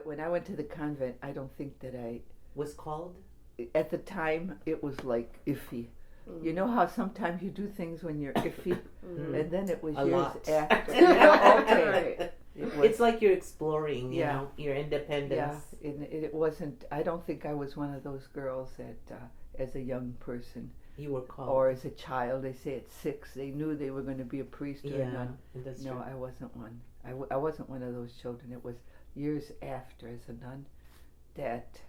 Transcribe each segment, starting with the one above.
When I went to the convent, I don't think that Was called? at the time, it was like iffy. You know how sometimes you do things when you're iffy, and then it was A years lot. after. Okay. Right. It's like you're exploring, you Yeah. know, your independence. Yeah, it wasn't. I don't think I was one of those girls that, as a young person You were called. or as a child, they say at 6 they knew they were going to be a priest or a Yeah, nun. that's No, true. I wasn't one. I wasn't one of those children. It was years after, as a nun, that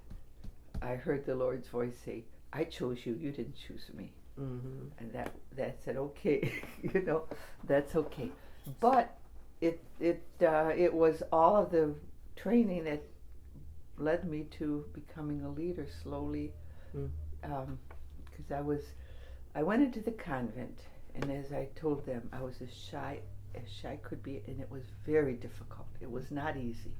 I heard the Lord's voice say, "I chose you. You didn't choose me." Mm-hmm. And that said, okay, you know, that's okay. But it was all of the training that led me to becoming a leader slowly. Because I went into the convent, and as I told them, I was as shy could be, and it was very difficult. It was not easy.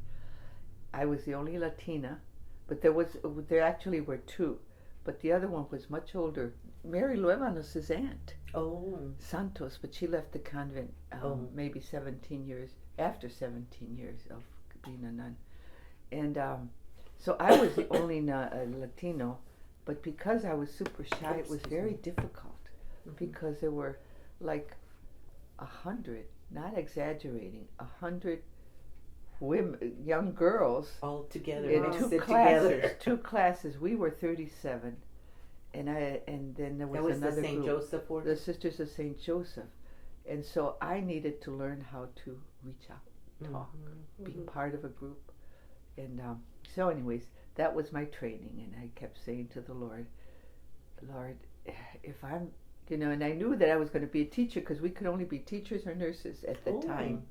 I was the only Latina, but there actually were two, but the other one was much older. Mary Luevanos' aunt, Oh. Santos, but she left the convent maybe 17 years, after 17 years of being a nun. And so I was the only Latino, but because I was super shy, it was very difficult, because there were like 100, not exaggerating, 100 women, young girls, All together. in All two sit classes. together. Two classes. We were 37, and then there was That was another the St. group, Joseph order? the Sisters of St. Joseph, and so I needed to learn how to reach out, talk, be part of a group, and so anyways, that was my training, and I kept saying to the Lord, if I'm, and I knew that I was going to be a teacher, because we could only be teachers or nurses at the time.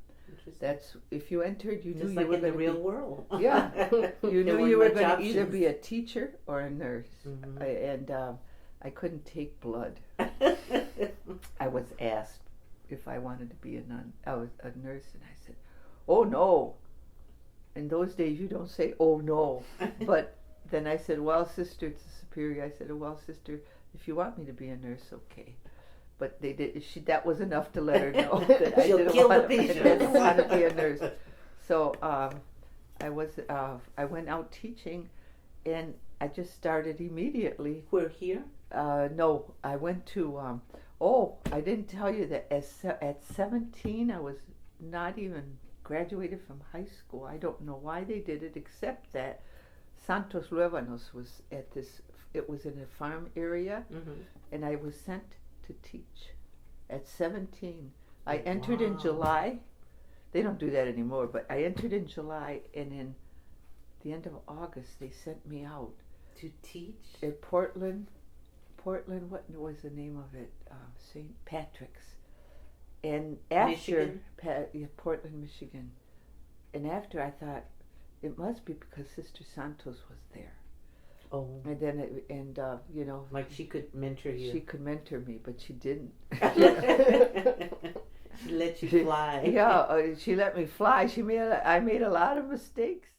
That's, if you entered, you knew Just you like were in the going to real be, world. Yeah, you There knew weren't you were much going to either options. be a teacher or a nurse, and I couldn't take blood. I was asked if I wanted to be a nun. I was a nurse, and I said, "Oh no." In those days, you don't say "oh no," but then I said, "Well, sister," to superior, I said, "Well, sister, if you want me to be a nurse, okay." But they did. That was enough to let her know that I She'll didn't kill want the to, patient. didn't want to be a nurse. So I went out teaching, and I just started immediately. We're here? No, I went to. I didn't tell you that at 17 I was not even graduated from high school. I don't know why they did it, except that Santos Luevanos was at this. It was in a farm area, and I was sent to teach at 17. I entered in July. They don't do that anymore, but I entered in July, and in the end of August they sent me out to teach at Portland. What was the name of it? St. Patrick's. And after Portland, Michigan. And after, I thought it must be because Sister Santos was there. Oh. And then like she could mentor you. She could mentor me, but she didn't. She let you fly. Yeah, she let me fly. I made a lot of mistakes.